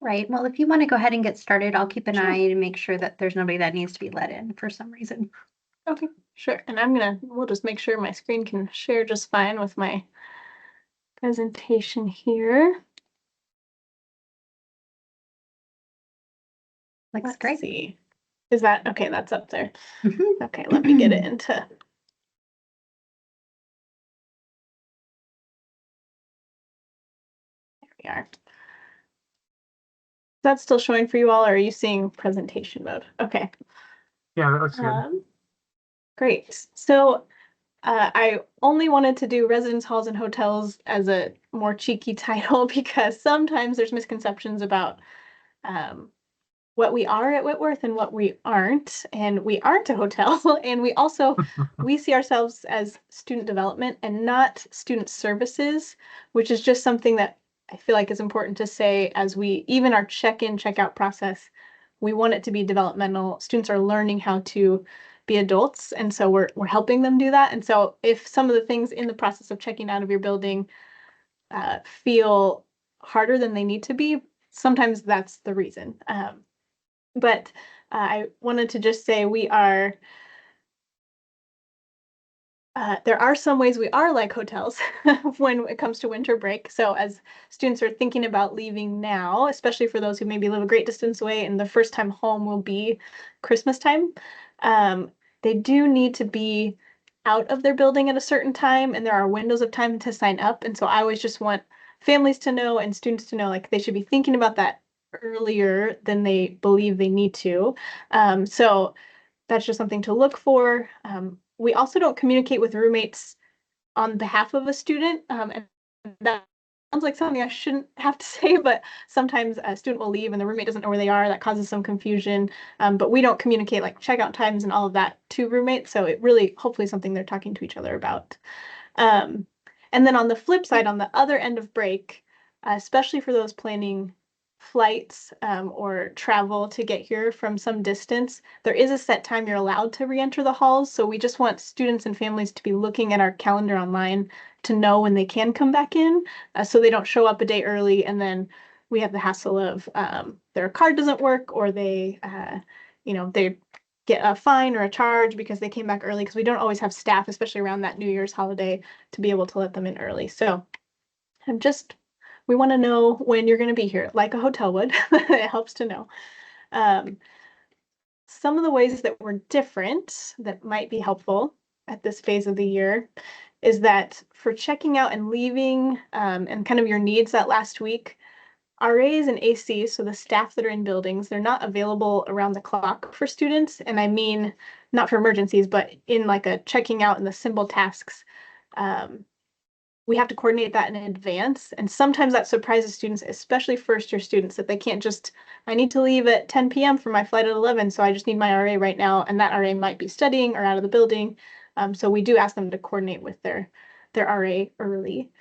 Right. Well, if you want to go ahead and get started, I'll keep an Sure. eye to make sure that there's nobody that needs to be let in for some reason. Okay, sure. And we'll just make sure my screen can share just fine with my presentation here. Looks Let's great. see. Is that okay? That's up there. Mhm. Okay, let me get it into. There we are. That's still showing for you all, or are you seeing presentation mode? Okay. Yeah, that looks good. Great. So I only wanted to do residence halls and hotels as a more cheeky title because sometimes there's misconceptions about what we are at Whitworth and what we aren't. And we aren't a hotel. And we see ourselves as student development and not student services, which is just something that I feel like is important to say as even our check-in, check-out process, we want it to be developmental. Students are learning how to be adults. And so we're helping them do that. And so if some of the things in the process of checking out of your building feel harder than they need to be, sometimes that's the reason. But I wanted to just say there are some ways we are like hotels when it comes to winter break. So as students are thinking about leaving now, especially for those who maybe live a great distance away and the first time home will be Christmas time, they do need to be out of their building at a certain time, and there are windows of time to sign up. And so I always just want families to know and students to know, like, they should be thinking about that earlier than they believe they need to. So that's just something to look for. We also don't communicate with roommates on behalf of a student, and that sounds like something I shouldn't have to say, but sometimes a student will leave and the roommate doesn't know where they are. That causes some confusion, but we don't communicate like checkout times and all of that to roommates, so it really hopefully something they're talking to each other about. Um, and then on the flip side, on the other end of break, especially for those planning flights or travel to get here from some distance, there is a set time you're allowed to re-enter the halls. So we just want students and families to be looking at our calendar online to know when they can come back in, so they don't show up a day early and then we have the hassle of their card doesn't work, or they get a fine or a charge because they came back early, because we don't always have staff, especially around that New Year's holiday, to be able to let them in early. So we want to know when you're going to be here, like a hotel would. It helps to know. Some of the ways that we're different that might be helpful at this phase of the year is that for checking out and leaving and kind of your needs that last week, RAs and ACs, so the staff that are in buildings, they're not available around the clock for students. And I mean, not for emergencies, but in like a checking out and the simple tasks. We have to coordinate that in advance. And sometimes that surprises students, especially first year students, that they can't just, I need to leave at 10 p.m. for my flight at 11, so I just need my RA right now. And that RA might be studying or out of the building. So we do ask them to coordinate with their RA early.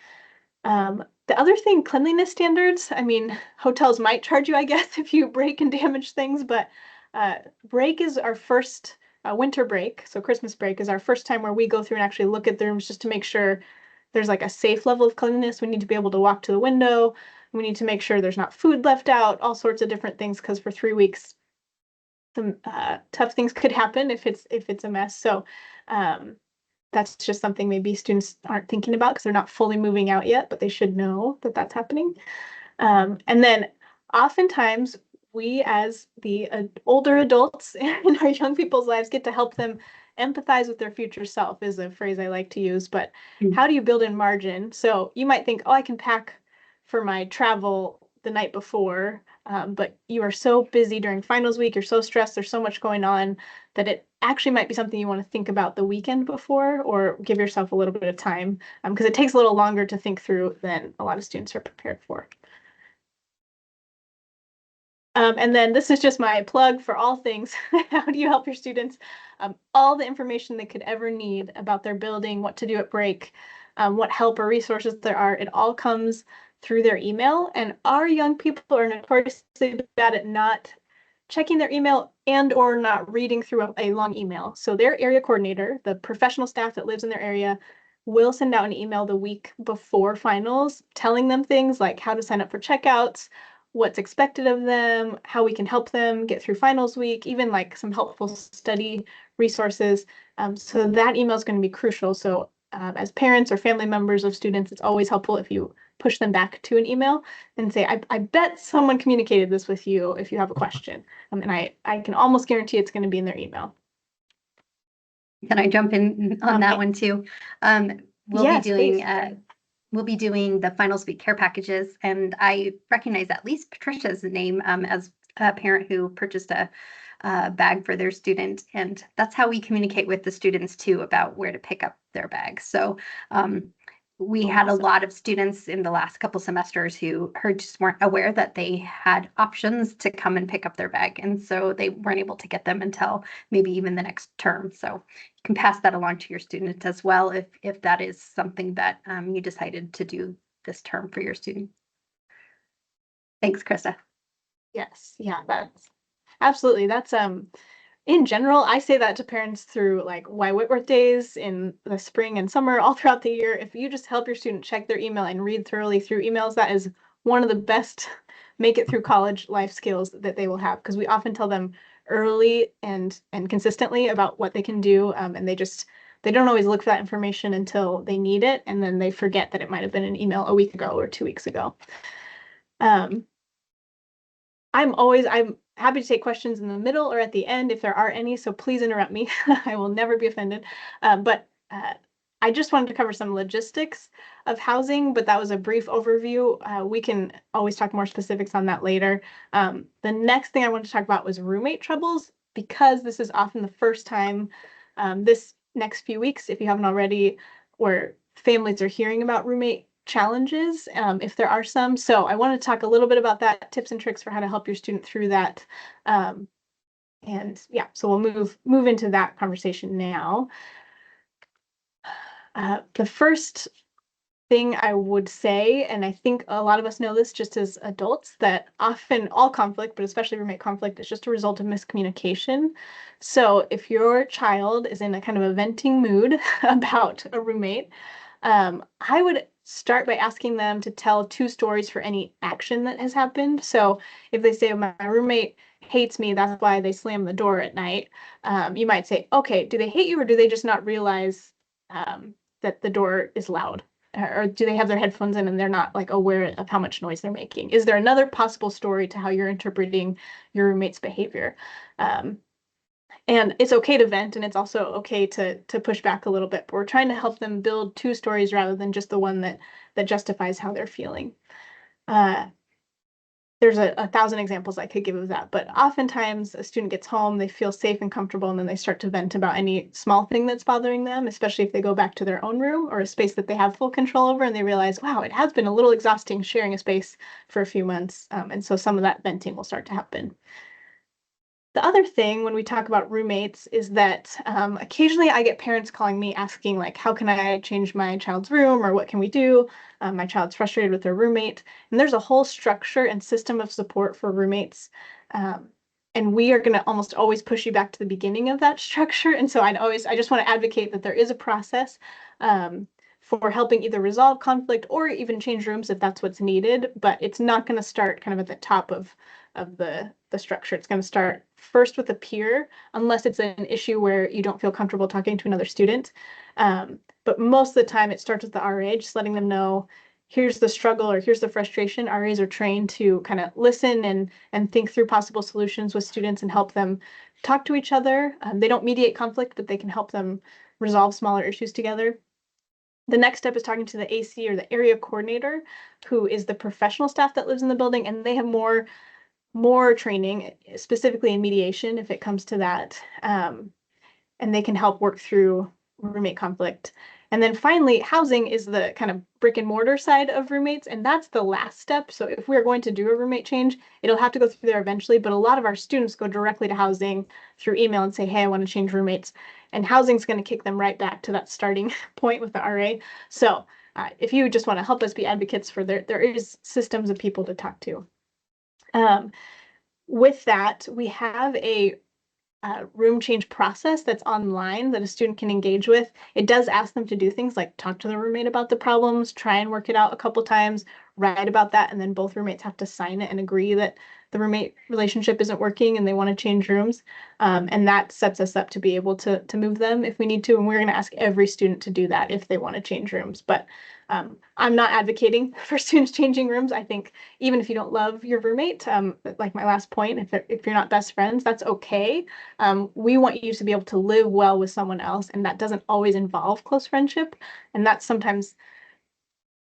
The other thing, cleanliness standards. I mean, hotels might charge you, I guess, if you break and damage things, but break is our first winter break. So Christmas break is our first time where we go through and actually look at the rooms just to make sure there's like a safe level of cleanliness. We need to be able to walk to the window. We need to make sure there's not food left out, all sorts of different things, because for 3 weeks, some tough things could happen if it's a mess. So that's just something maybe students aren't thinking about because they're not fully moving out yet, but they should know that that's happening. And then oftentimes we, as the older adults in our young people's lives, get to help them empathize with their future self, is a phrase I like to use. But how do you build in margin? So you might think, oh, I can pack for my travel the night before, but you are so busy during finals week, you're so stressed, there's so much going on, that it actually might be something you want to think about the weekend before, or give yourself a little bit of time, because it takes a little longer to think through than a lot of students are prepared for. And then this is just my plug for all things. How do you help your students? All the information they could ever need about their building, what to do at break, what help or resources there are, it all comes through their email. And our young people are notoriously bad at not checking their email and or not reading through a long email. So their area coordinator, the professional staff that lives in their area, will send out an email the week before finals telling them things like how to sign up for checkouts, what's expected of them, how we can help them get through finals week, even like some helpful study resources. So that email is going to be crucial. So as parents or family members of students, it's always helpful if you push them back to an email and say, I bet someone communicated this with you if you have a question. And I can almost guarantee it's going to be in their email. Can I jump in on that Okay. one too? Yes, please. We'll be doing the finals week care packages, and I recognize at least Patricia's name as a parent who purchased a bag for their student, and that's how we communicate with the students too about where to pick up their bags. So we had a lot of students in the last couple semesters who just weren't aware that they had options to come and pick up their bag, and so they weren't able to get them until maybe even the next term. So you can pass that along to your student as well if that is something that you decided to do this term for your student. Thanks, Krista. Yes, yeah, that's absolutely. That's in general, I say that to parents through like Why Whitworth days in the spring and summer, all throughout the year. If you just help your student check their email and read thoroughly through emails, that is one of the best make it through college life skills that they will have, because we often tell them early and consistently about what they can do, and they don't always look for that information until they need it, and then they forget that it might have been an email a week ago or 2 weeks ago. I'm happy to take questions in the middle or at the end if there are any, so please interrupt me. I will never be offended. But I just wanted to cover some logistics of housing, but that was a brief overview. We can always talk more specifics on that later. The next thing I wanted to talk about was roommate troubles, because this is often the first time this next few weeks, if you haven't already, where families are hearing about roommate challenges, if there are some. So I want to talk a little bit about that, tips and tricks for how to help your student through that. And yeah, so we'll move into that conversation now. The first thing I would say, and I think a lot of us know this just as adults, that often all conflict, but especially roommate conflict, is just a result of miscommunication. So if your child is in a kind of a venting mood about a roommate, I would start by asking them to tell 2 stories for any action that has happened. So if they say, my roommate hates me, that's why they slam the door at night, you might say, okay, do they hate you, or do they just not realize that the door is loud? Or do they have their headphones in and they're not like aware of how much noise they're making? Is there another possible story to how you're interpreting your roommate's behavior? And it's okay to vent, and it's also okay to push back a little bit, but we're trying to help them build 2 stories rather than just the one that justifies how they're feeling. There's a 1,000 examples I could give of that, but oftentimes a student gets home, they feel safe and comfortable, and then they start to vent about any small thing that's bothering them, especially if they go back to their own room or a space that they have full control over, and they realize, wow, it has been a little exhausting sharing a space for a few months. And so some of that venting will start to happen. The other thing when we talk about roommates is that occasionally I get parents calling me asking, like, how can I change my child's room, or what can we do? My child's frustrated with their roommate. And there's a whole structure and system of support for roommates. And we are going to almost always push you back to the beginning of that structure. And so I just want to advocate that there is a process for helping either resolve conflict or even change rooms if that's what's needed. But it's not going to start kind of at the top of the structure. It's going to start first with a peer, unless it's an issue where you don't feel comfortable talking to another student. But most of the time it starts with the RA, just letting them know, here's the struggle or here's the frustration. RAs are trained to kind of listen and think through possible solutions with students and help them talk to each other. They don't mediate conflict, but they can help them resolve smaller issues together. The next step is talking to the AC or the area coordinator, who is the professional staff that lives in the building, and they have more training, specifically in mediation, if it comes to that. And they can help work through roommate conflict. And then finally, housing is the kind of brick and mortar side of roommates, and that's the last step. So if we're going to do a roommate change, it'll have to go through there eventually, but a lot of our students go directly to housing through email and say, hey, I want to change roommates. And housing's going to kick them right back to that starting point with the RA. So if you just want to help us be advocates for there is systems of people to talk to. With that, we have a room change process that's online that a student can engage with. It does ask them to do things like talk to the roommate about the problems, try and work it out a couple times, write about that, and then both roommates have to sign it and agree that the roommate relationship isn't working and they want to change rooms. And that sets us up to be able to move them if we need to. And we're going to ask every student to do that if they want to change rooms. But I'm not advocating for students changing rooms. I think even if you don't love your roommate, like my last point, if you're not best friends, that's okay. We want you to be able to live well with someone else, and that doesn't always involve close friendship. And that sometimes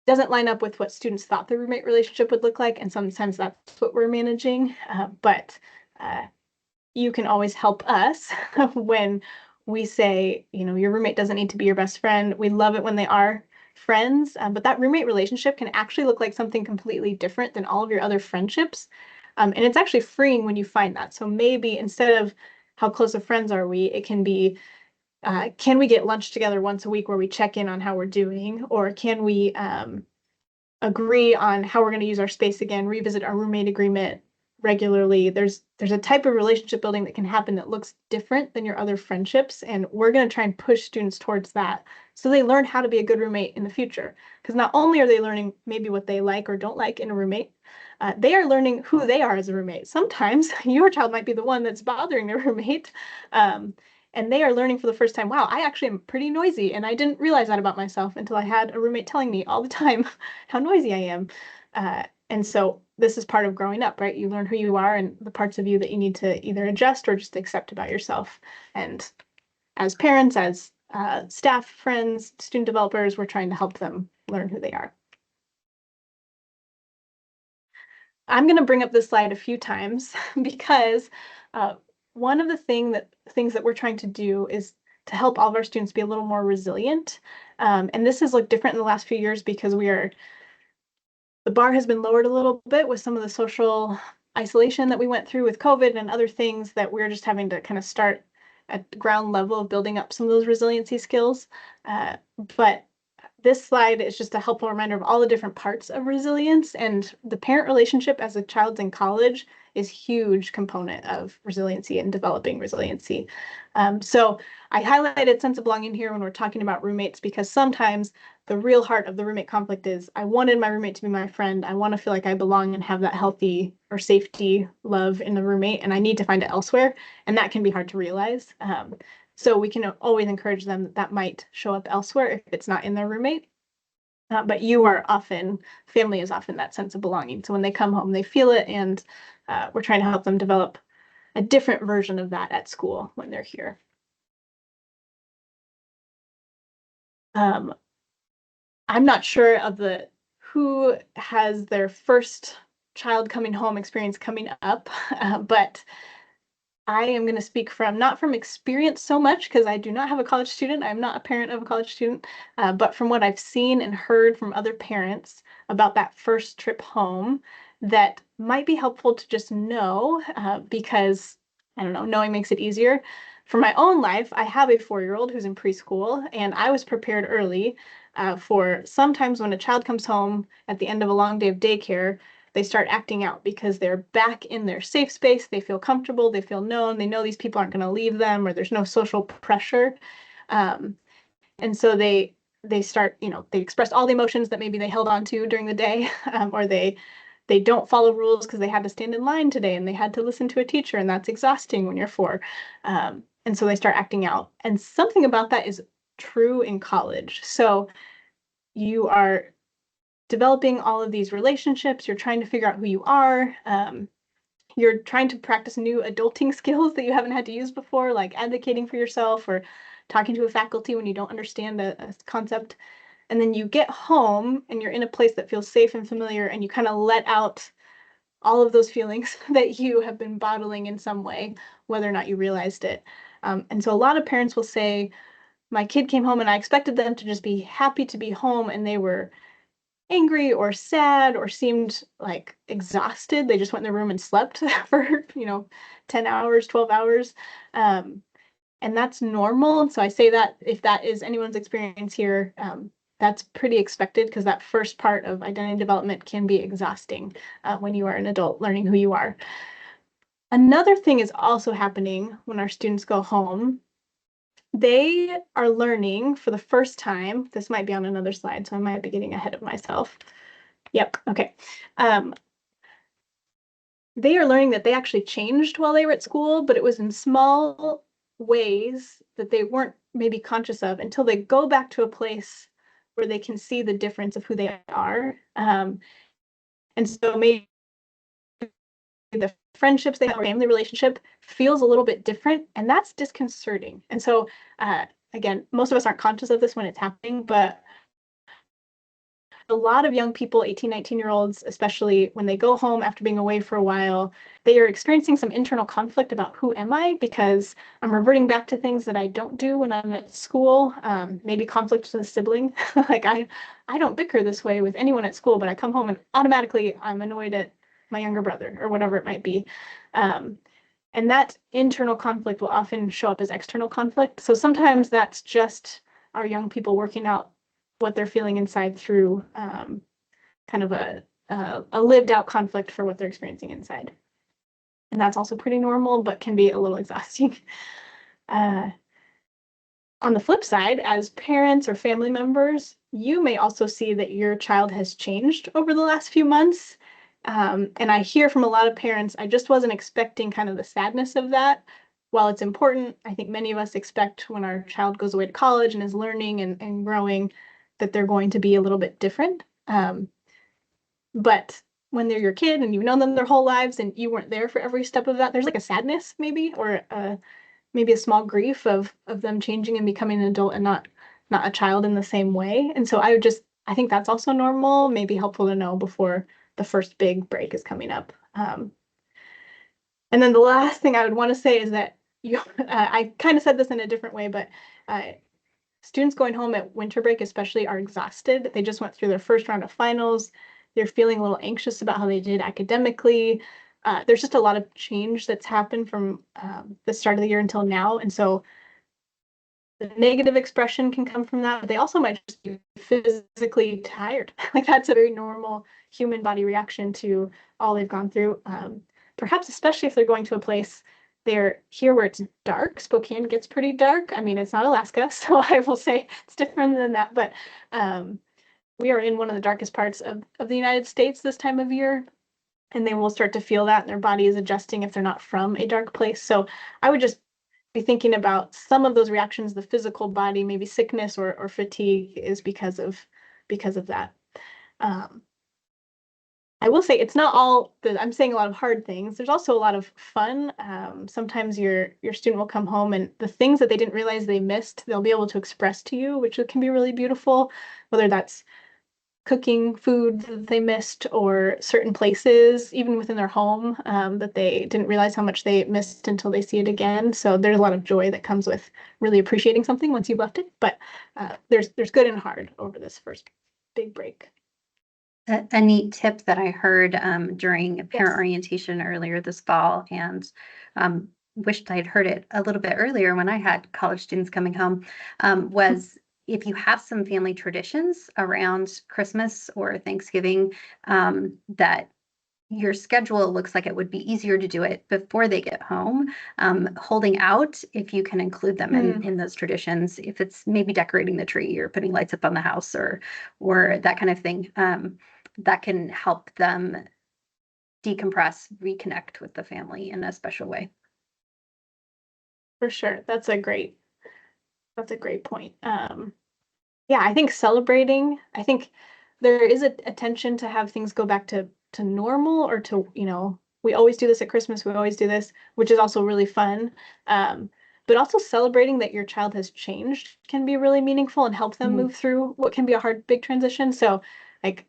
doesn't line up with what students thought the roommate relationship would look like. And sometimes that's what we're managing. But you can always help us when we say, your roommate doesn't need to be your best friend. We love it when they are friends, but that roommate relationship can actually look like something completely different than all of your other friendships. And it's actually freeing when you find that. So maybe instead of how close of friends are we, it can be, can we get lunch together once a week where we check in on how we're doing? Or can we agree on how we're going to use our space again, revisit our roommate agreement regularly? There's a type of relationship building that can happen that looks different than your other friendships, and we're going to try and push students towards that so they learn how to be a good roommate in the future. Because not only are they learning maybe what they like or don't like in a roommate, they are learning who they are as a roommate. Sometimes your child might be the one that's bothering their roommate, and they are learning for the first time, wow, I actually am pretty noisy, and I didn't realize that about myself until I had a roommate telling me all the time how noisy I am. And so this is part of growing up, right? You learn who you are and the parts of you that you need to either adjust or just accept about yourself. And as parents, as staff, friends, student developers, we're trying to help them learn who they are. I'm going to bring up this slide a few times because one of the things that we're trying to do is to help all of our students be a little more resilient. And this has looked different in the last few years because the bar has been lowered a little bit with some of the social isolation that we went through with COVID and other things that we're just having to kind of start at the ground level of building up some of those resiliency skills. But this slide is just a helpful reminder of all the different parts of resilience, and the parent relationship as a child's in college is a huge component of resiliency and developing resiliency. So I highlighted sense of belonging here when we're talking about roommates, because sometimes the real heart of the roommate conflict is I wanted my roommate to be my friend. I want to feel like I belong and have that healthy or safety love in the roommate, and I need to find it elsewhere. And that can be hard to realize. So we can always encourage them that might show up elsewhere if it's not in their roommate. But family is often that sense of belonging. So when they come home, they feel it, and we're trying to help them develop a different version of that at school when they're here. I'm not sure of who has their first child coming home experience coming up, but I am going to speak not from experience so much, because I do not have a college student. I'm not a parent of a college student, but from what I've seen and heard from other parents about that first trip home, that might be helpful to just know, because, I don't know, knowing makes it easier. For my own life, I have a 4-year-old who's in preschool, and I was prepared early for sometimes when a child comes home at the end of a long day of daycare, they start acting out because they're back in their safe space. They feel comfortable, they feel known, they know these people aren't going to leave them, or there's no social pressure. And so they start, they express all the emotions that maybe they held on to during the day, or they don't follow rules because they had to stand in line today and they had to listen to a teacher, and that's exhausting when you're 4. And so they start acting out. And something about that is true in college. So you are developing all of these relationships, you're trying to figure out who you are, you're trying to practice new adulting skills that you haven't had to use before, like advocating for yourself or talking to a faculty when you don't understand a concept. And then you get home and you're in a place that feels safe and familiar, and you kind of let out all of those feelings that you have been bottling in some way, whether or not you realized it. And so a lot of parents will say, my kid came home and I expected them to just be happy to be home, and they were angry or sad or seemed like exhausted. They just went in their room and slept for 10 hours, 12 hours. And that's normal. So I say that if that is anyone's experience here, that's pretty expected, because that first part of identity development can be exhausting when you are an adult learning who you are. Another thing is also happening when our students go home. They are learning for the first time. This might be on another slide, so I might be getting ahead of myself. Yep. Okay. They are learning that they actually changed while they were at school, but it was in small ways that they weren't maybe conscious of until they go back to a place where they can see the difference of who they are. And so maybe the friendships they have or family relationship feels a little bit different, and that's disconcerting. And so, again, most of us aren't conscious of this when it's happening, but a lot of young people, 18, 19-year-olds, especially when they go home after being away for a while, they are experiencing some internal conflict about who am I, because I'm reverting back to things that I don't do when I'm at school. Maybe conflict with a sibling. Like I don't bicker this way with anyone at school, but I come home and automatically I'm annoyed at my younger brother or whatever it might be. And that internal conflict will often show up as external conflict. So sometimes that's just our young people working out what they're feeling inside through kind of a lived out conflict for what they're experiencing inside. And that's also pretty normal, but can be a little exhausting. On the flip side, as parents or family members, you may also see that your child has changed over the last few months. And I hear from a lot of parents, I just wasn't expecting kind of the sadness of that. While it's important, I think many of us expect when our child goes away to college and is learning and growing that they're going to be a little bit different. But when they're your kid and you've known them their whole lives and you weren't there for every step of that, there's like a sadness maybe, or maybe a small grief of them changing and becoming an adult and not a child in the same way. And so I think that's also normal, maybe helpful to know before the first big break is coming up. And then the last thing I would want to say is that I kind of said this in a different way, but students going home at winter break especially are exhausted. They just went through their first round of finals. They're feeling a little anxious about how they did academically. There's just a lot of change that's happened from the start of the year until now. And so the negative expression can come from that, but they also might just be physically tired. Like that's a very normal human body reaction to all they've gone through. Perhaps especially if they're going to a place they're here where it's dark. Spokane gets pretty dark. I mean, it's not Alaska, so I will say it's different than that, but we are in one of the darkest parts of the United States this time of year, and they will start to feel that, and their body is adjusting if they're not from a dark place. So I would just be thinking about some of those reactions, the physical body, maybe sickness or fatigue is because of that. I will say it's not all that I'm saying a lot of hard things. There's also a lot of fun. Sometimes your student will come home and the things that they didn't realize they missed, they'll be able to express to you, which can be really beautiful, whether that's cooking food that they missed or certain places, even within their home, that they didn't realize how much they missed until they see it again. So there's a lot of joy that comes with really appreciating something once you've left it. But there's good and hard over this first big break. A neat tip that I heard during parent Yes. orientation earlier this fall, and wished I'd heard it a little bit earlier when I had college students coming home, was if you have some family traditions around Christmas or Thanksgiving, that your schedule looks like it would be easier to do it before they get home, holding out if you can include them in those traditions, if it's maybe decorating the tree or putting lights up on the house or that kind of thing, that can help them decompress, reconnect with the family in a special way. For sure. That's a great point. Yeah, I think celebrating, I think there is a tension to have things go back to normal, or to, we always do this at Christmas, we always do this, which is also really fun. But also celebrating that your child has changed can be really meaningful and help them move through what can be a hard, big transition. So like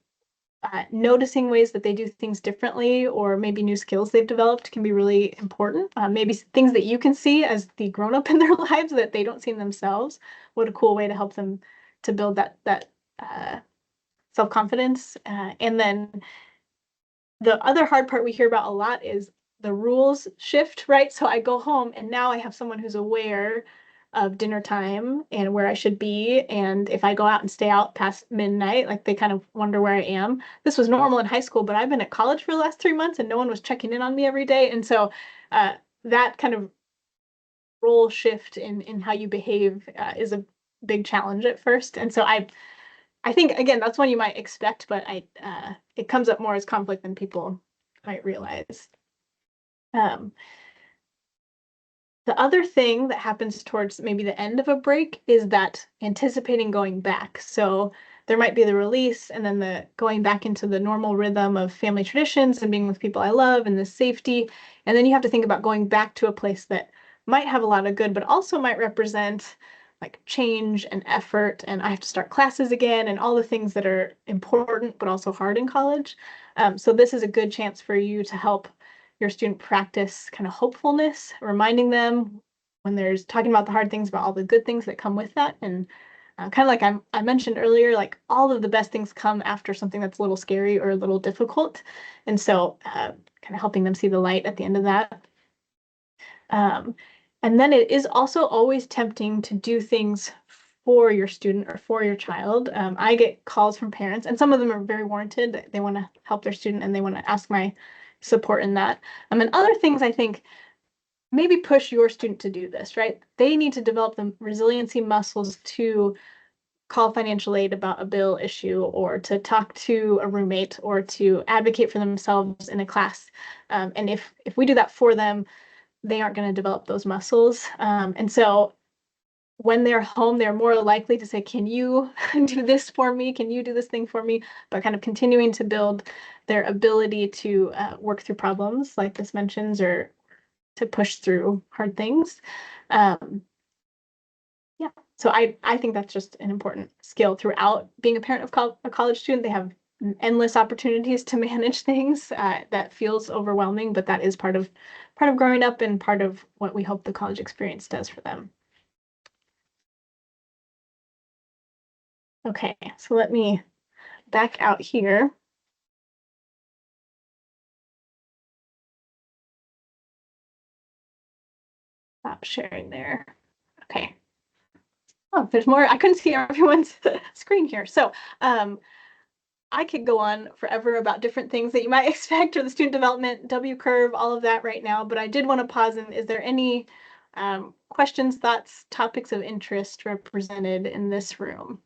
noticing ways that they do things differently, or maybe new skills they've developed, can be really important. Maybe things that you can see as the grown-up in their lives that they don't see in themselves. What a cool way to help them to build that self-confidence. And then the other hard part we hear about a lot is the rules shift, right? So I go home and now I have someone who's aware of dinner time and where I should be. And if I go out and stay out past midnight, like they kind of wonder where I am. This was normal in high school, but I've been at college for the last 3 months and no one was checking in on me every day. And so that kind of role shift in how you behave is a big challenge at first. And so I think, again, that's one you might expect, but it comes up more as conflict than people might realize. The other thing that happens towards maybe the end of a break is that anticipating going back. So there might be the release and then the going back into the normal rhythm of family traditions and being with people I love and the safety. And then you have to think about going back to a place that might have a lot of good, but also might represent like change and effort. And I have to start classes again and all the things that are important, but also hard in college. So this is a good chance for you to help your student practice kind of hopefulness, reminding them when there's talking about the hard things, about all the good things that come with that. And kind of like I mentioned earlier, like all of the best things come after something that's a little scary or a little difficult. And so kind of helping them see the light at the end of that. And then it is also always tempting to do things for your student or for your child. I get calls from parents, and some of them are very warranted. They want to help their student and they want to ask my support in that. And other things, I think, maybe push your student to do this, right? They need to develop the resiliency muscles to call financial aid about a bill issue or to talk to a roommate or to advocate for themselves in a class. And if we do that for them, they aren't going to develop those muscles. And so when they're home, they're more likely to say, can you do this for me? Can you do this thing for me? But kind of continuing to build their ability to work through problems like this mentions or to push through hard things. Yeah, so I think that's just an important skill throughout being a parent of a college student. They have endless opportunities to manage things that feels overwhelming, but that is part of growing up and part of what we hope the college experience does for them. Okay, so let me back out here. Stop sharing there. Okay. Oh, there's more. I couldn't see everyone's screen here. So I could go on forever about different things that you might expect or the student development, W curve, all of that right now. But I did want to pause. And is there any questions, thoughts, topics of interest represented in this room?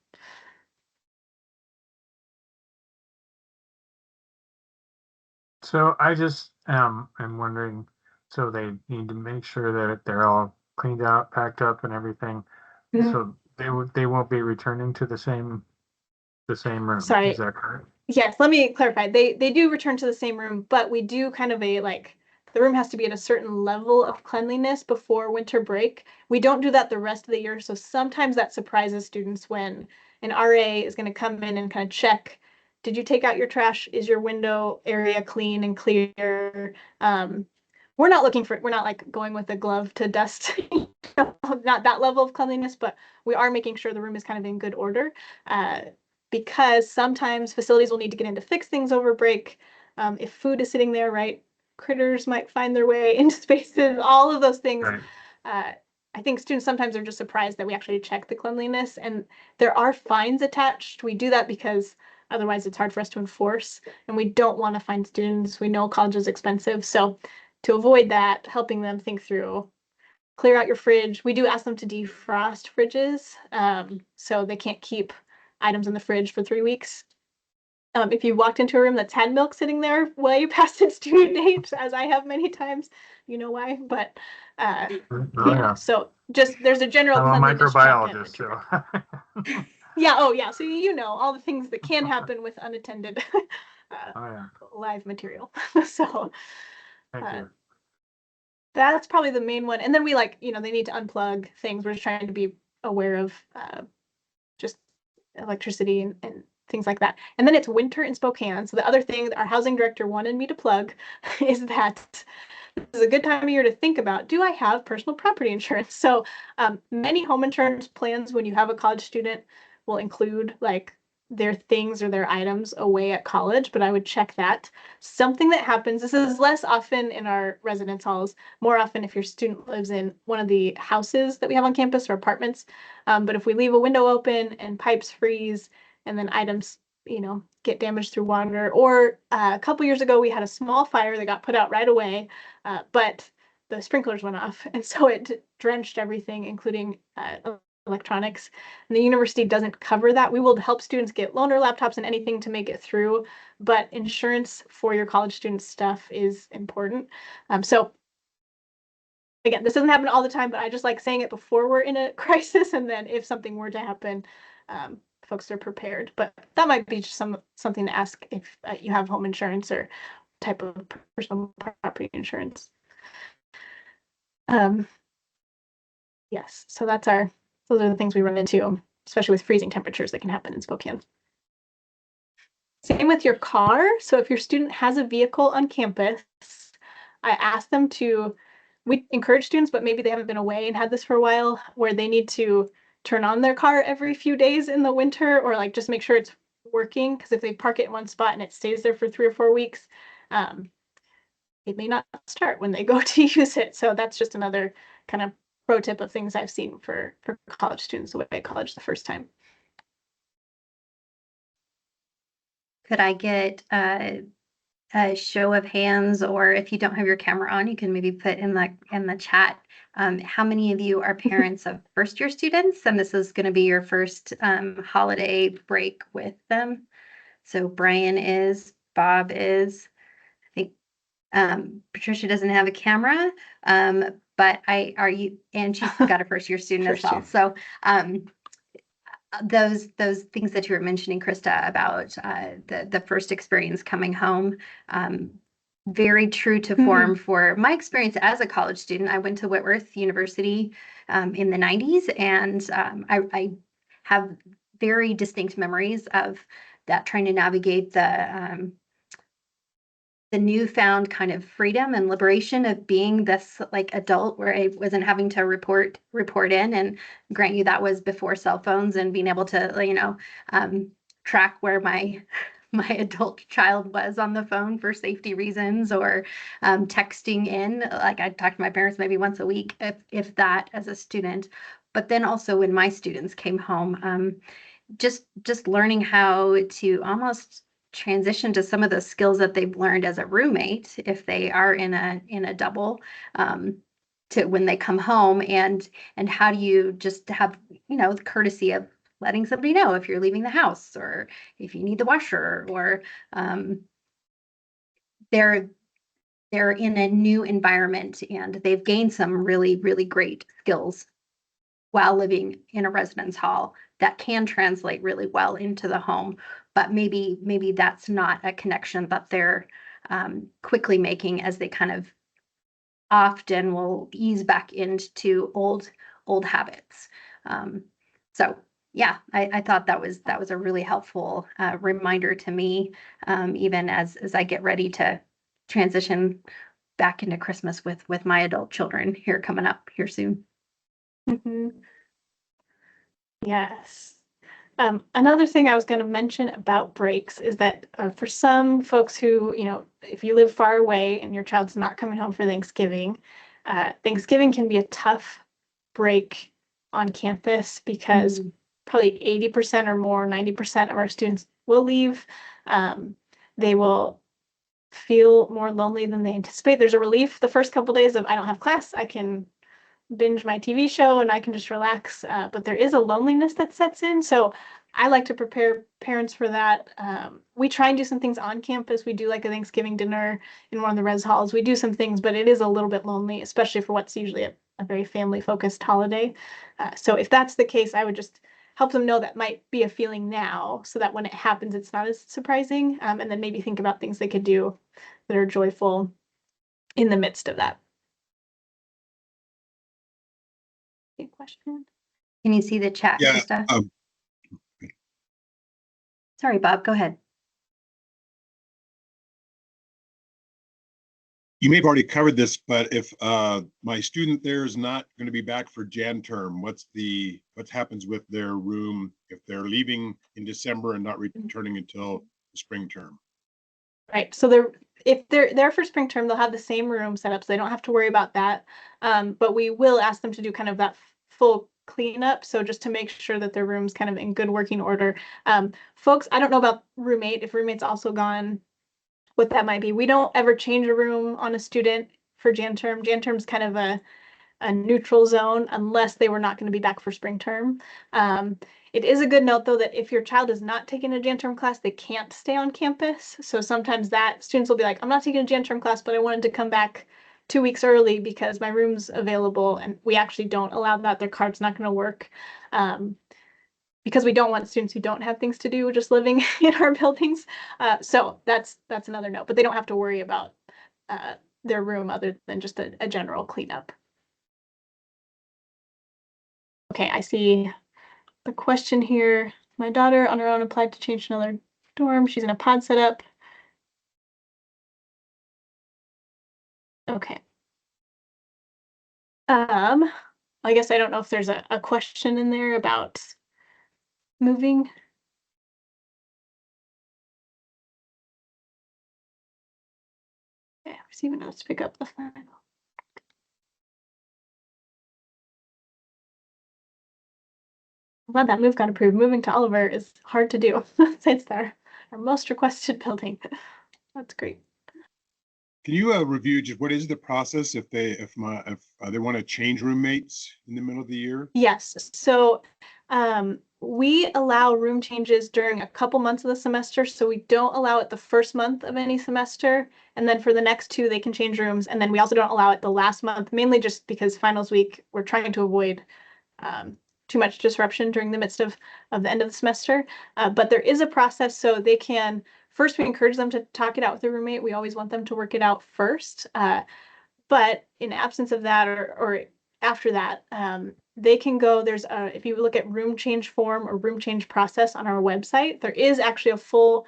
So I just am wondering, so they need to make sure that they're all cleaned out, packed up and everything. Mhm. So they won't be returning to the same room. Sorry. Is that correct? Yes, let me clarify. They do return to the same room, but we do kind of the room has to be at a certain level of cleanliness before winter break. We don't do that the rest of the year, so sometimes that surprises students when an RA is going to come in and kind of check, did you take out your trash? Is your window area clean and clear? We're not like going with a glove to dust, not that level of cleanliness, but we are making sure the room is kind of in good order. Because sometimes facilities will need to get in to fix things over break. If food is sitting there, right, critters might find their way into spaces, all of those things. Right. I think students sometimes are just surprised that we actually check the cleanliness, and there are fines attached. We do that because otherwise it's hard for us to enforce, and we don't want to fine students. We know college is expensive, so to avoid that, helping them think through, clear out your fridge. We do ask them to defrost fridges, so they can't keep items in the fridge for 3 weeks. If you walked into a room that's had milk sitting there way past its due date, as I have many times, you know why, but yeah. So just there's a general I'm a cleanliness check microbiologist, so. Yeah, oh yeah, so you know all the things that can happen with unattended live material. So Thank you. that's probably the main one. And then we they need to unplug things. We're just trying to be aware of just electricity and things like that. And then it's winter in Spokane. So the other thing that our housing director wanted me to plug is that this is a good time of year to think about, do I have personal property insurance? So many home insurance plans, when you have a college student, will include like their things or their items away at college, but I would check that. Something that happens, this is less often in our residence halls, more often if your student lives in one of the houses that we have on campus or apartments. But if we leave a window open and pipes freeze and then items, get damaged through water, or a couple years ago, we had a small fire that got put out right away, but the sprinklers went off. And so it drenched everything, including electronics. And the university doesn't cover that. We will help students get loaner laptops and anything to make it through, but insurance for your college student stuff is important. So again, this doesn't happen all the time, but I just like saying it before we're in a crisis, and then if something were to happen, folks are prepared. But that might be just something to ask if you have home insurance or type of personal property insurance. Yes, so those are the things we run into, especially with freezing temperatures that can happen in Spokane. Same with your car. So if your student has a vehicle on campus, I ask them we encourage students, but maybe they haven't been away and had this for a while, where they need to turn on their car every few days in the winter, or like just make sure it's working. Because if they park it in one spot and it stays there for 3 or 4 weeks, it may not start when they go to use it. So that's just another kind of pro tip of things I've seen for college students away at college the first time. Could I get a show of hands, or if you don't have your camera on, you can maybe put in the chat, how many of you are parents of first-year students, and this is going to be your first holiday break with them? So Brian is, Bob is, I think Patricia doesn't have a camera, but and she's got a first-year student as well. So those things that you were mentioning, Krista, about the first experience coming home, very true to form for my experience as a college student. I went to Whitworth University in the 90s, and I have very distinct memories of that, trying to navigate the newfound kind of freedom and liberation of being this like adult, where I wasn't having to report in, and grant you that was before cell phones and being able to, track where my adult child was on the phone for safety reasons, or texting in. Like I talked to my parents maybe once a week, if that, as a student. But then also when my students came home, just learning how to almost transition to some of the skills that they've learned as a roommate, if they are in a double, to when they come home, and how do you just have, the courtesy of letting somebody know if you're leaving the house, or if you need the washer, or they're in a new environment and they've gained some really, really great skills while living in a residence hall that can translate really well into the home. But maybe that's not a connection that they're quickly making, as they kind of often will ease back into old habits. So yeah, I thought that was a really helpful reminder to me, even as I get ready to transition back into Christmas with my adult children here coming up here soon. Yes. Another thing I was going to mention about breaks is that for some folks who, if you live far away and your child's not coming home for Thanksgiving, Thanksgiving can be a tough break on campus, because probably 80% or more, 90% of our students will leave. They will feel more lonely than they anticipate. There's a relief the first couple days of, I don't have class, I can binge my TV show and I can just relax, but there is a loneliness that sets in. So I like to prepare parents for that. We try and do some things on campus. We do like a Thanksgiving dinner in one of the res halls. We do some things, but it is a little bit lonely, especially for what's usually a very family focused holiday. So if that's the case, I would just help them know that might be a feeling now, so that when it happens, it's not as surprising. And then maybe think about things they could do that are joyful in the midst of that. Good question. Can you see the chat, Yeah, Krista? Sorry, Bob, go ahead. you may have already covered this, but if my student there is not going to be back for Jan term, what happens with their room if they're leaving in December and not returning until the spring term? Right. So if they're there for spring term, they'll have the same room set up, so they don't have to worry about that. But we will ask them to do kind of that full cleanup. So just to make sure that their room's kind of in good working order. Folks, I don't know about roommate, if roommate's also gone, what that might be. We don't ever change a room on a student for Jan term. Jan term's kind of a neutral zone unless they were not going to be back for spring term. It is a good note, though, that if your child is not taking a Jan term class, they can't stay on campus. So sometimes that students will be like, I'm not taking a Jan term class, but I wanted to come back 2 weeks early because my room's available. And we actually don't allow that. Their card's not going to work. Because we don't want students who don't have things to do just living in our buildings. So that's another note, but they don't have to worry about their room other than just a general cleanup. Okay, I see the question here. My daughter on her own applied to change to another dorm. She's in a pod setup. Okay. I guess I don't know if there's a question in there about moving. Okay, receiving notes to pick up the final. I'm glad that move got approved. Moving to Oliver is hard to do. It's our most requested building. That's great. Can you review just what is the process if they want to change roommates in the middle of the year? Yes. So we allow room changes during a couple months of the semester. So we don't allow it the first month of any semester. And then for the next two, they can change rooms. And then we also don't allow it the last month, mainly just because finals week, we're trying to avoid too much disruption during the midst of the end of the semester. But there is a process, so they can, first we encourage them to talk it out with their roommate. We always want them to work it out first. But in absence of that or after that, they can go, if you look at room change form or room change process on our website, there is actually a full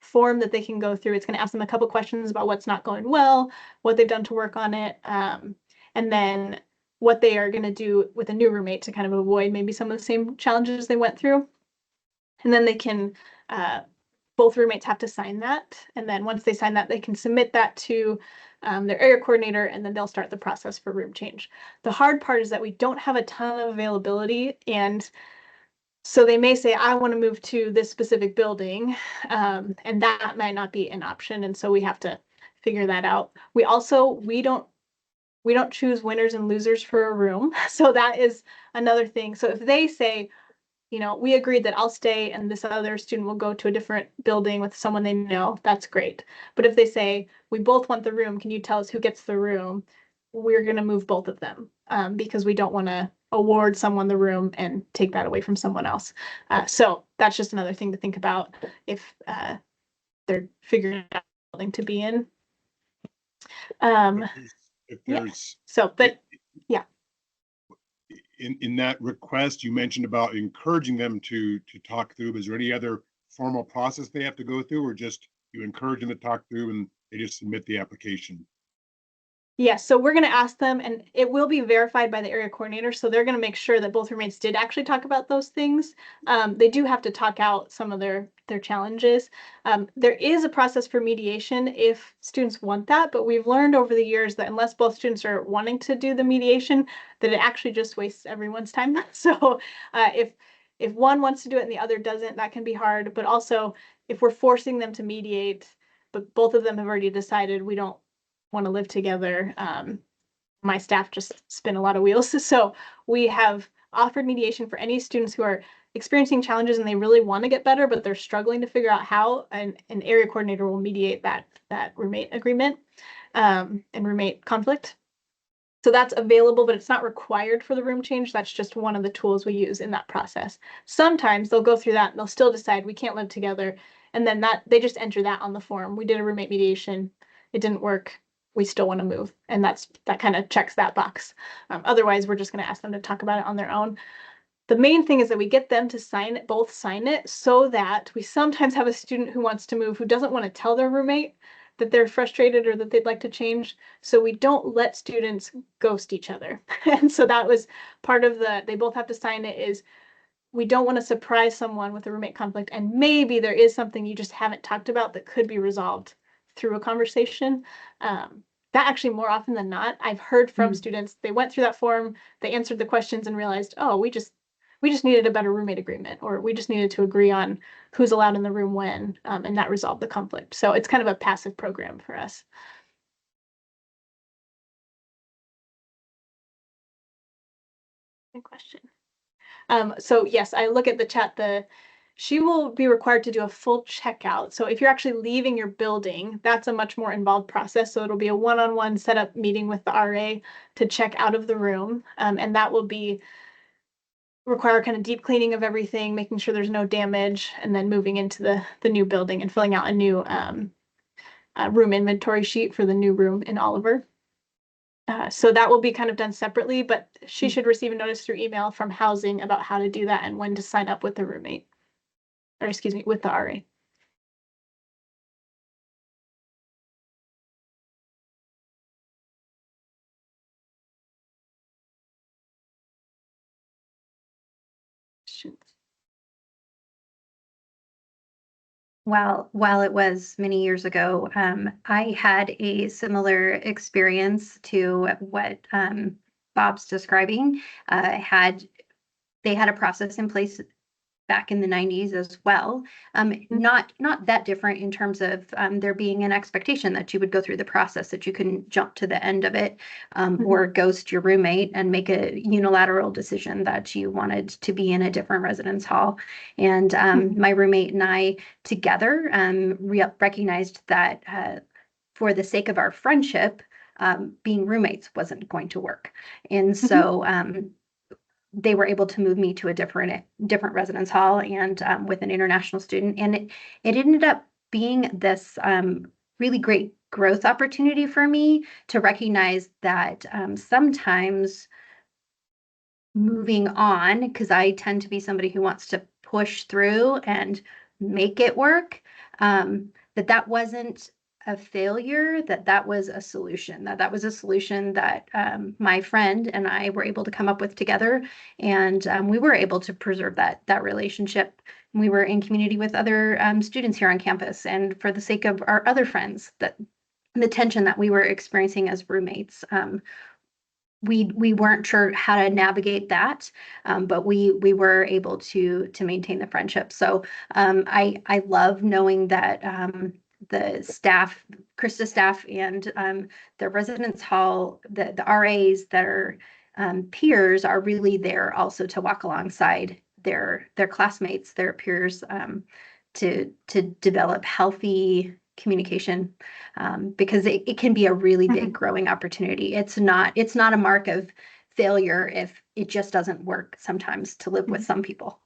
form that they can go through. It's going to ask them a couple questions about what's not going well, what they've done to work on it, and then what they are going to do with a new roommate to kind of avoid maybe some of the same challenges they went through. And then they can, both roommates have to sign that. And then once they sign that, they can submit that to their area coordinator, and then they'll start the process for room change. The hard part is that we don't have a ton of availability. And so they may say, I want to move to this specific building, and that might not be an option. And so we have to figure that out. We don't choose winners and losers for a room. So that is another thing. So if they say, we agreed that I'll stay and this other student will go to a different building with someone they know, that's great. But if they say, we both want the room, can you tell us who gets the room? We're going to move both of them because we don't want to award someone the room and take that away from someone else. So that's just another thing to think about if they're figuring out building to be in. If there's So, but yeah. In that request, you mentioned about encouraging them to talk through. Is there any other formal process they have to go through, or just you encourage them to talk through and they just submit the application? Yes, so we're going to ask them, and it will be verified by the area coordinator. So they're going to make sure that both roommates did actually talk about those things. They do have to talk out some of their challenges. There is a process for mediation if students want that, but we've learned over the years that unless both students are wanting to do the mediation, that it actually just wastes everyone's time. So if one wants to do it and the other doesn't, that can be hard. But also, if we're forcing them to mediate, but both of them have already decided we don't want to live together, my staff just spin a lot of wheels. So we have offered mediation for any students who are experiencing challenges and they really want to get better, but they're struggling to figure out how, and an area coordinator will mediate that roommate agreement and roommate conflict. So that's available, but it's not required for the room change. That's just one of the tools we use in that process. Sometimes they'll go through that and they'll still decide we can't live together. And then they just enter that on the form. We did a roommate mediation. It didn't work. We still want to move. And that kind of checks that box. Otherwise, we're just going to ask them to talk about it on their own. The main thing is that we get them to both sign it, so that we sometimes have a student who wants to move who doesn't want to tell their roommate that they're frustrated or that they'd like to change. So we don't let students ghost each other. And so that was part of they both have to sign it, is we don't want to surprise someone with a roommate conflict. And maybe there is something you just haven't talked about that could be resolved through a conversation. That actually, more often than not, I've heard from students, they went through that form, they answered the questions and realized, oh, we just needed a better roommate agreement, or we just needed to agree on who's allowed in the room when, and that resolved the conflict. So it's kind of a passive program for us. Good question. So yes, I look at the chat, she will be required to do a full checkout. So if you're actually leaving your building, that's a much more involved process. So it'll be a one-on-one setup meeting with the RA to check out of the room. And that will require kind of deep cleaning of everything, making sure there's no damage, and then moving into the new building and filling out a new room inventory sheet for the new room in Oliver. So that will be kind of done separately, but she should receive a notice through email from housing about how to do that and when to sign up with the roommate, or excuse me, with the RA. While it was many years ago, I had a similar experience to what Bob's describing. They had a process in place back in the 90s as well. Not that different in terms of there being an expectation that you would go through the process, that you couldn't jump to the end of it or ghost your roommate and make a unilateral decision that you wanted to be in a different residence hall. And my roommate and I together recognized that for the sake of our friendship, being roommates wasn't going to work. And so they were able to move me to a different residence hall and with an international student. And it ended up being this really great growth opportunity for me to recognize that sometimes moving on, because I tend to be somebody who wants to push through and make it work, that wasn't a failure, that was a solution, that was a solution that my friend and I were able to come up with together. And we were able to preserve that relationship. We were in community with other students here on campus. And for the sake of our other friends, that the tension that we were experiencing as roommates, we weren't sure how to navigate that, but we were able to maintain the friendship. So I love knowing that the staff, Krista staff, and the residence hall, the RAs that are peers are really there also to walk alongside their classmates, their peers, to develop healthy communication, because it can be a really big growing opportunity. It's not a mark of failure if it just doesn't work sometimes to live with some people.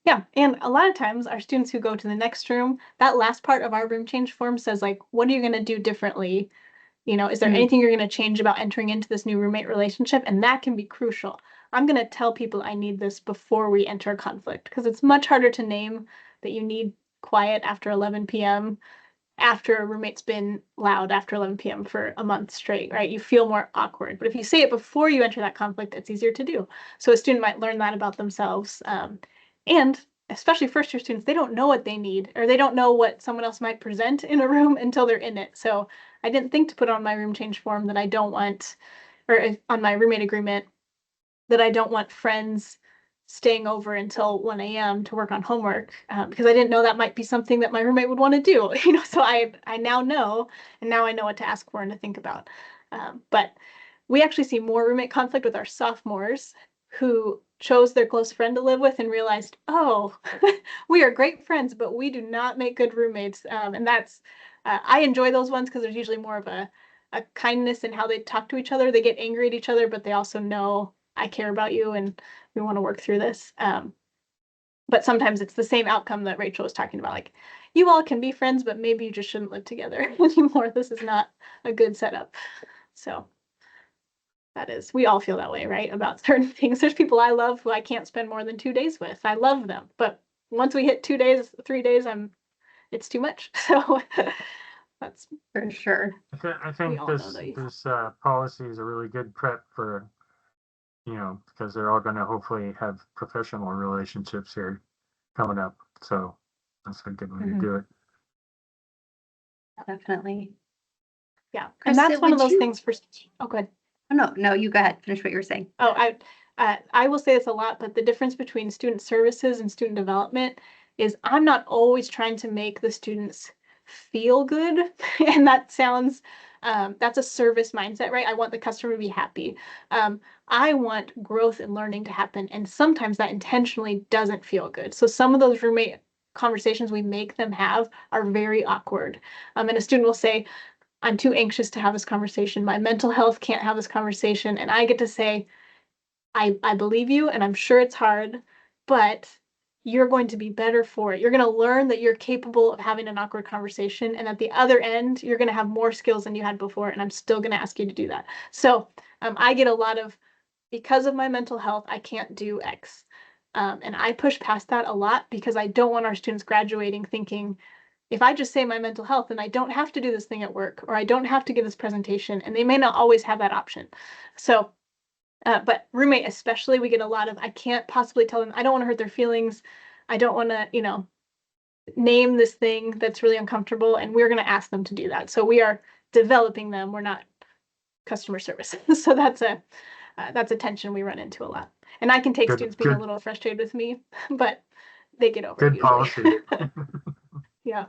Yeah, and a lot of times our students who go to the next room, that last part of our room change form says, like, what are you going to do differently? You know, is there anything you're going to change about entering into this new roommate relationship? And that can be crucial. I'm going to tell people I need this before we enter a conflict, because it's much harder to name that you need quiet after 11 p.m. after a roommate's been loud after 11 p.m. for a month straight, right? You feel more awkward. But if you say it before you enter that conflict, it's easier to do. So a student might learn that about themselves. And especially first year students, they don't know what they need, or they don't know what someone else might present in a room until they're in it. So I didn't think to put on my room change form that I don't want, or on my roommate agreement, that I don't want friends staying over until 1 a.m. to work on homework, because I didn't know that might be something that my roommate would want to do. You know, so I now know, and now I know what to ask for and to think about. But we actually see more roommate conflict with our sophomores who chose their close friend to live with and realized, oh, we are great friends, but we do not make good roommates. And that's, I enjoy those ones because there's usually more of a kindness in how they talk to each other. They get angry at each other, but they also know I care about you and we want to work through this. But sometimes it's the same outcome that Rachel was talking about. Like, you all can be friends, but maybe you just shouldn't live together anymore. This is not a good setup. So that is, we all feel that way, right? About certain things. There's people I love who I can't spend more than 2 days with. I love them. But once we hit 2 days, 3 days, it's too much. So that's For sure. I think this policy is a really good prep for, because they're all going to hopefully have professional relationships here coming up. So that's a good way to do it. Definitely. Yeah. And that's one of those things for, oh, go ahead. Oh, no, you go ahead. Finish what you were saying. Oh, I will say this a lot, but the difference between student services and student development is I'm not always trying to make the students feel good. And that sounds, that's a service mindset, right? I want the customer to be happy. I want growth and learning to happen. And sometimes that intentionally doesn't feel good. So some of those roommate conversations we make them have are very awkward. And a student will say, I'm too anxious to have this conversation. My mental health can't have this conversation. And I get to say, I believe you, and I'm sure it's hard, but you're going to be better for it. You're going to learn that you're capable of having an awkward conversation. And at the other end, you're going to have more skills than you had before. And I'm still going to ask you to do that. So I get a lot of, because of my mental health, I can't do X. And I push past that a lot because I don't want our students graduating thinking, if I just say my mental health, then I don't have to do this thing at work, or I don't have to give this presentation, and they may not always have that option. So, but roommate especially, we get a lot of, I can't possibly tell them, I don't want to hurt their feelings. I don't want to, name this thing that's really uncomfortable, and we're going to ask them to do that. So we are developing them. We're not customer service. So that's a tension we run into a lot. And I can take students being a little frustrated with me, but they get over it Good usually. policy. Yeah.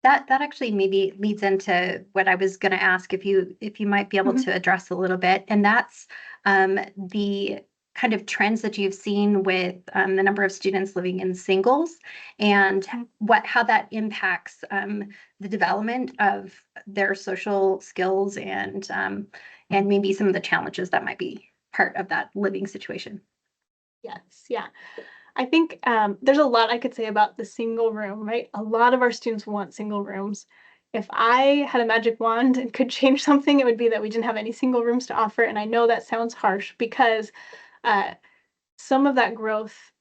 That actually maybe leads into what I was going to ask if you might be able to address a little bit, and that's the kind of trends that you've seen with the number of students living in singles, and how that impacts the development of their social skills, and maybe some of the challenges that might be part of that living situation. Yes, yeah. I think there's a lot I could say about the single room, right? A lot of our students want single rooms. If I had a magic wand and could change something, it would be that we didn't have any single rooms to offer. And I know that sounds harsh because some of that growth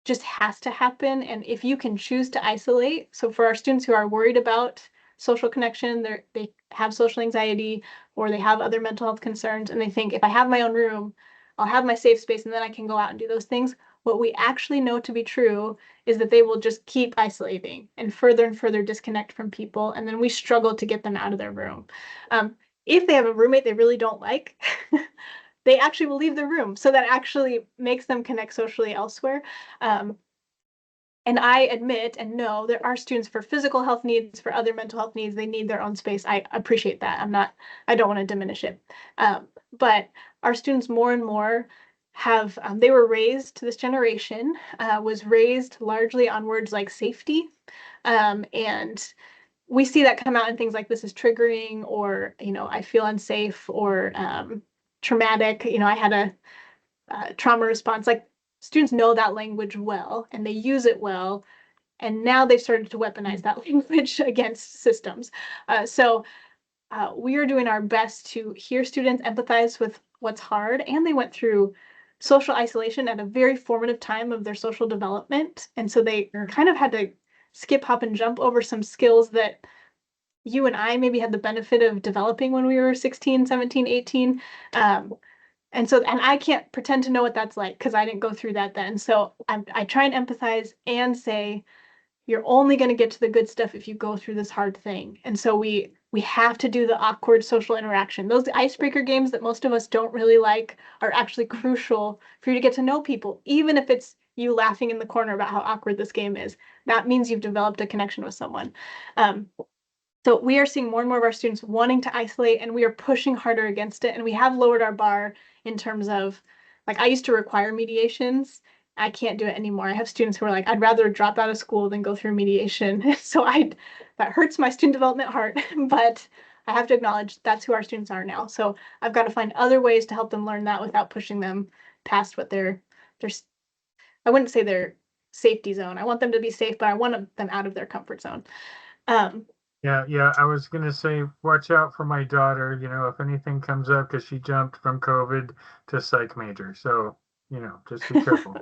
just has to happen. And if you can choose to isolate, so for our students who are worried about social connection, they have social anxiety, or they have other mental health concerns, and they think, if I have my own room, I'll have my safe space, and then I can go out and do those things. What we actually know to be true is that they will just keep isolating and further disconnect from people, and then we struggle to get them out of their room. If they have a roommate they really don't like, they actually will leave the room. So that actually makes them connect socially elsewhere. And I admit and know there are students for physical health needs, for other mental health needs, they need their own space. I appreciate that. I don't want to diminish it. But our students more and more have, they were raised, this generation was raised largely on words like safety. And we see that come out in things like, this is triggering, or, I feel unsafe, or traumatic. I had a trauma response. Like, students know that language well, and they use it well. And now they've started to weaponize that language against systems. So we are doing our best to hear students, empathize with what's hard. And they went through social isolation at a very formative time of their social development. And so they kind of had to skip, hop, and jump over some skills that you and I maybe had the benefit of developing when we were 16, 17, 18. And I can't pretend to know what that's like because I didn't go through that then. So I try and empathize and say, you're only going to get to the good stuff if you go through this hard thing. And so we have to do the awkward social interaction. Those icebreaker games that most of us don't really like are actually crucial for you to get to know people, even if it's you laughing in the corner about how awkward this game is. That means you've developed a connection with someone. So we are seeing more and more of our students wanting to isolate, and we are pushing harder against it. And we have lowered our bar in terms of, like, I used to require mediations. I can't do it anymore. I have students who are like, I'd rather drop out of school than go through mediation. So that hurts my student development heart, but I have to acknowledge that's who our students are now. So I've got to find other ways to help them learn that without pushing them past what I wouldn't say their safety zone. I want them to be safe, but I want them out of their comfort zone. Yeah, I was going to say, watch out for my daughter, if anything comes up, because she jumped from COVID to psych major. So, just be careful.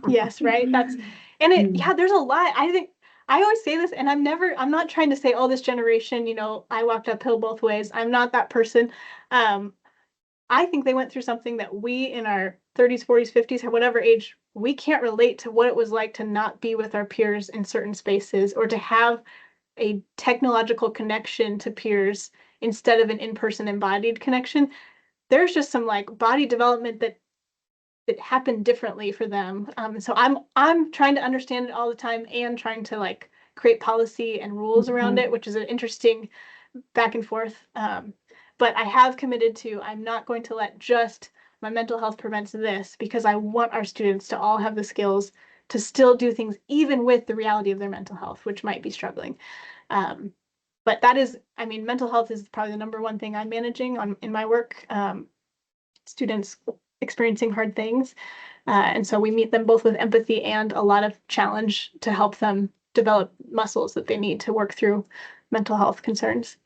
Yes, right. There's a lot. I think I always say this, and I'm not trying to say, oh, this generation, I walked uphill both ways. I'm not that person. I think they went through something that we in our 30s, 40s, 50s, or whatever age, we can't relate to what it was like to not be with our peers in certain spaces, or to have a technological connection to peers instead of an in-person embodied connection. There's just some like body development that it happened differently for them. So I'm trying to understand it all the time and trying to like create policy and rules around it, which is an interesting back and forth. But I have committed to, I'm not going to let just my mental health prevents this, because I want our students to all have the skills to still do things even with the reality of their mental health, which might be struggling. But that is, I mean, mental health is probably the number one thing I'm managing in my work. Students experiencing hard things. And so we meet them both with empathy and a lot of challenge to help them develop muscles that they need to work through mental health concerns.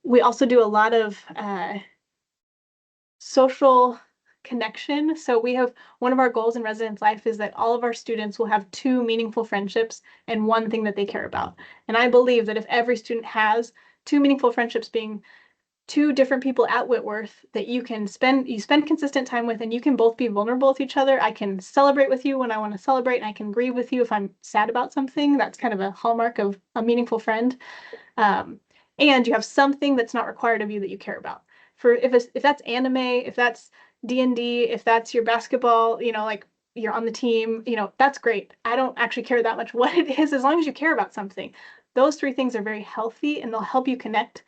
We also do a lot of social connection. So we have one of our goals in residence life is that all of our students will have 2 meaningful friendships and one thing that they care about. And I believe that if every student has 2 meaningful friendships, being 2 different people at Whitworth that you spend consistent time with, and you can both be vulnerable with each other. I can celebrate with you when I want to celebrate, and I can grieve with you if I'm sad about something. That's kind of a hallmark of a meaningful friend. And you have something that's not required of you that you care about. For if that's anime, if that's D&D, if that's your basketball, like you're on the team, that's great. I don't actually care that much what it is, as long as you care about something. Those 3 things are very healthy and they'll help you connect.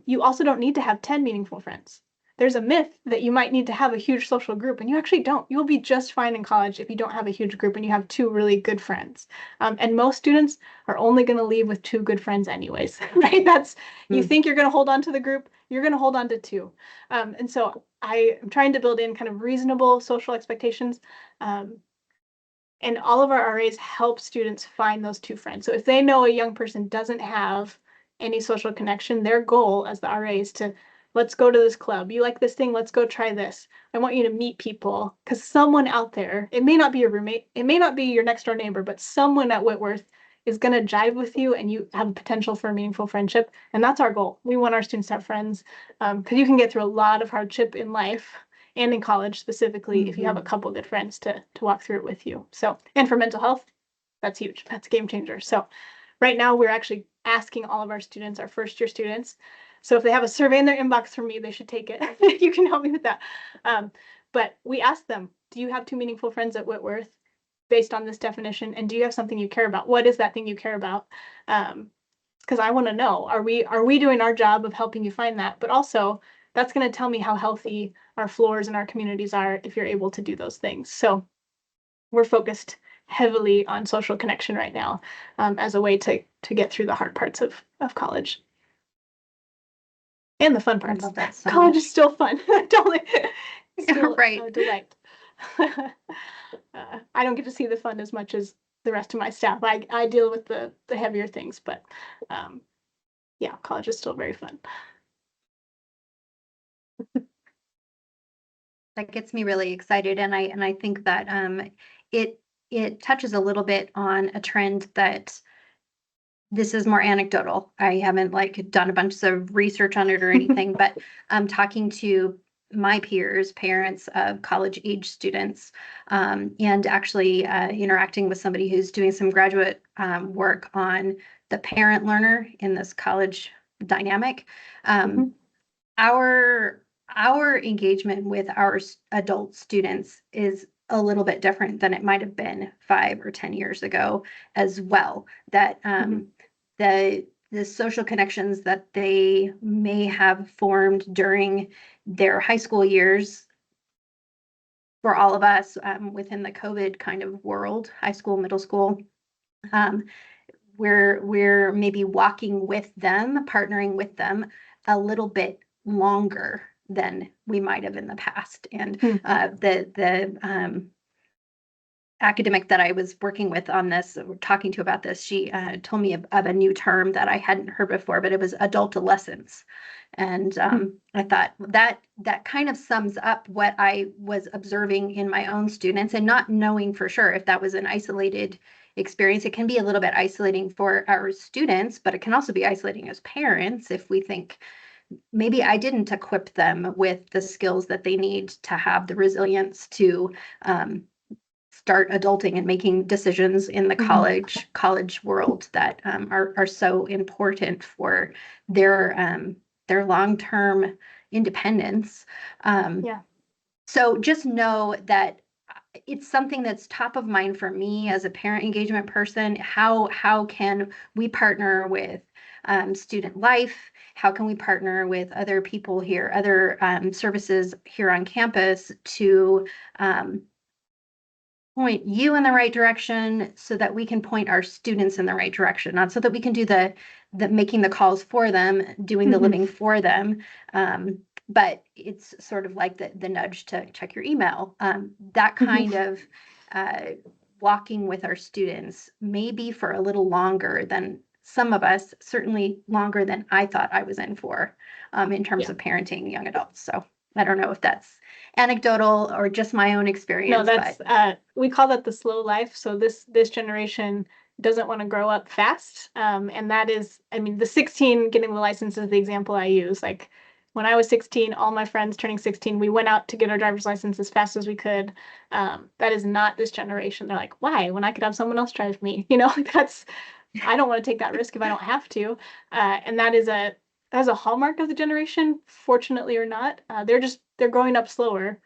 You also don't need to have 10 meaningful friends. There's a myth that you might need to have a huge social group, and you actually don't. You'll be just fine in college if you don't have a huge group and you have 2 really good friends. And most students are only going to leave with 2 good friends anyways, right? You think you're going to hold on to the group, you're going to hold on to 2. And so I am trying to build in kind of reasonable social expectations. And all of our RAs help students find those 2 friends. So if they know a young person doesn't have any social connection, their goal as the RA is to, let's go to this club. You like this thing, let's go try this. I want you to meet people, because someone out there, it may not be your roommate, it may not be your next door neighbor, but someone at Whitworth is going to jive with you and you have a potential for a meaningful friendship. And that's our goal. We want our students to have friends, because you can get through a lot of hardship in life and in college specifically if you have a couple good friends to walk through it with you. So, and for mental health, that's huge. That's a game changer. So right now we're actually asking all of our students, our first year students. So if they have a survey in their inbox from me, they should take it. You can help me with that. But we ask them, do you have 2 meaningful friends at Whitworth based on this definition? And do you have something you care about? What is that thing you care about? Because I want to know, are we doing our job of helping you find that? But also that's going to tell me how healthy our floors and our communities are if you're able to do those things. So we're focused heavily on social connection right now, as a way to get through the hard parts of college. And the fun parts. College is still fun. Totally. Still right. A delight. I don't get to see the fun as much as the rest of my staff. I deal with the heavier things, but yeah, college is still very fun. That gets me really excited, and I think that it touches a little bit on a trend that, this is more anecdotal. I haven't done a bunch of research on it or anything, but talking to my peers, parents of college age students, and actually interacting with somebody who's doing some graduate work on the parent learner in this college dynamic. Our engagement with our adult students is a little bit different than it might have been 5 or 10 years ago as well. That the social connections that they may have formed during their high school years, for all of us within the COVID kind of world, high school, middle school, we're maybe walking with them, partnering with them a little bit longer than we might have in the past. And the academic that I was working with on this, talking to about this, she told me of a new term that I hadn't heard before, but it was adultolescence. And I thought that kind of sums up what I was observing in my own students, and not knowing for sure if that was an isolated experience. It can be a little bit isolating for our students, but it can also be isolating as parents if we think, maybe I didn't equip them with the skills that they need to have the resilience to start adulting and making decisions in the college world that are so important for their long-term independence. So just know that it's something that's top of mind for me as a parent engagement person. How can we partner with Student Life? How can we partner with other people here, other services here on campus to point you in the right direction so that we can point our students in the right direction, not so that we can do the making the calls for them, doing the living for them. But it's sort of like the nudge to check your email. That kind of walking with our students, maybe for a little longer than some of us, certainly longer than I thought I was in for in terms of parenting young adults. So I don't know if that's anecdotal or just my own experience. No, that's we call that the slow life. So this generation doesn't want to grow up fast. And that is, I mean, the 16 getting the license is the example I use. Like when I was 16, all my friends turning 16, we went out to get our driver's license as fast as we could. That is not this generation. They're like, why? When I could have someone else drive me, you know, I don't want to take that risk if I don't have to. And that's a hallmark of the generation, fortunately or not. They're growing up slower.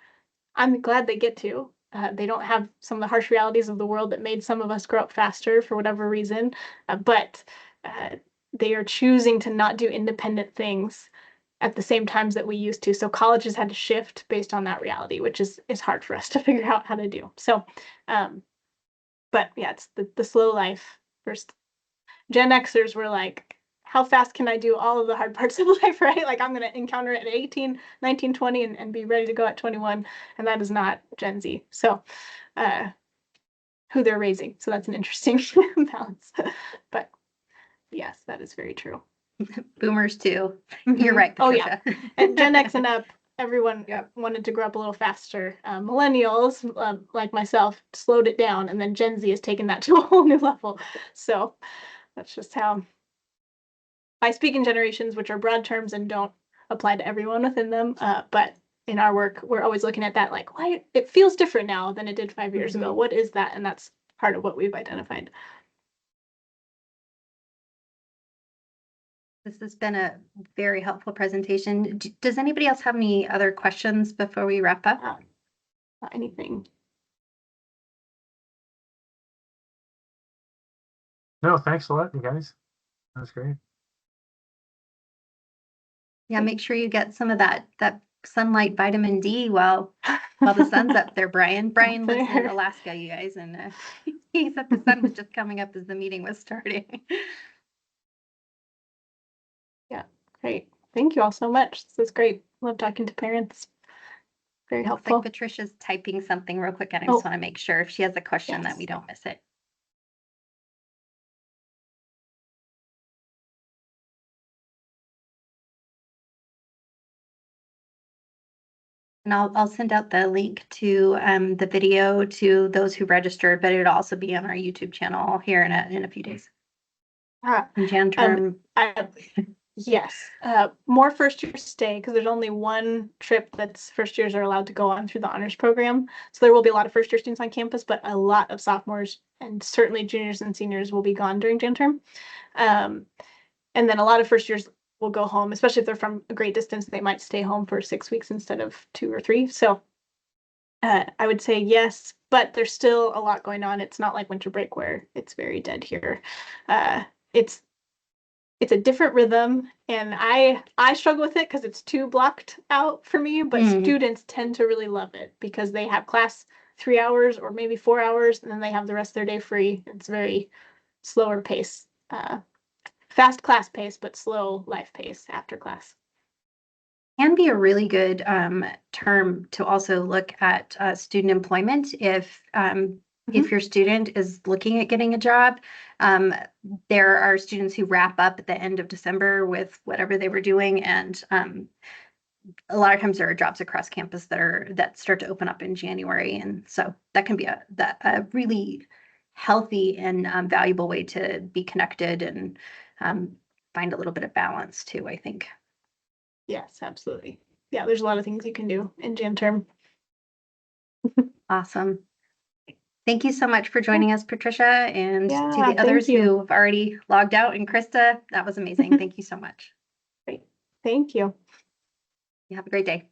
I'm glad they get to. They don't have some of the harsh realities of the world that made some of us grow up faster for whatever reason, but they are choosing to not do independent things at the same times that we used to. So college has had to shift based on that reality, which is hard for us to figure out how to do. So, but yeah, it's the slow life. First, Gen Xers were like, how fast can I do all of the hard parts of life, right? Like I'm going to encounter it at 18, 19, 20 and be ready to go at 21. And that is not Gen Z. So who they're raising. So that's an interesting balance. But yes, that is very true. Boomers too. You're right, Patricia. Oh yeah. And Gen X and up, everyone wanted to grow up a little faster. Millennials, like myself, slowed it down. And then Gen Z has taken that to a whole new level. So that's just how I speak in generations, which are broad terms and don't apply to everyone within them. But in our work, we're always looking at that, like, why it feels different now than it did 5 years ago. What is that? And that's part of what we've identified. This has been a very helpful presentation. Does anybody else have any other questions before we wrap up? Not anything. No, thanks a lot, you guys. That was great. Yeah, make sure you get some of that sunlight vitamin D while the sun's up there, Brian. Brian lives in Alaska, you guys, and he said the sun was just coming up as the meeting was starting. Yeah, great. Thank you all so much. This is great. Love talking to parents. Very helpful. Looks like Patricia's typing something real quick, and I just want to make sure if she has a question that we don't miss it. And I'll send out the link to the video to those who registered, but it'll also be on our YouTube channel here in a few days. In Jan term. Yes, more first years stay because there's only one trip that's first years are allowed to go on through the honors program. So there will be a lot of first year students on campus, but a lot of sophomores and certainly juniors and seniors will be gone during Jan term. And then a lot of first years will go home, especially if they're from a great distance. They might stay home for 6 weeks instead of 2 or 3. So I would say yes, but there's still a lot going on. It's not like winter break where it's very dead here. It's a different rhythm, and I struggle with it because it's too blocked out for me, but students tend to really love it because they have class 3 hours or maybe 4 hours, and then they have the rest of their day free. It's very slower pace, fast class pace, but slow life pace after class. Can be a really good term to also look at student employment if your student is looking at getting a job. There are students who wrap up at the end of December with whatever they were doing, and a lot of times there are jobs across campus that start to open up in January, and so that can be a really healthy and valuable way to be connected and find a little bit of balance too, I think. Yes, absolutely. Yeah, there's a lot of things you can do in Jan term. Awesome. Thank you so much for joining us, Patricia, and to the others who have already logged out. And Krista, that was amazing. Thank you so much. Great. Thank you. You have a great day.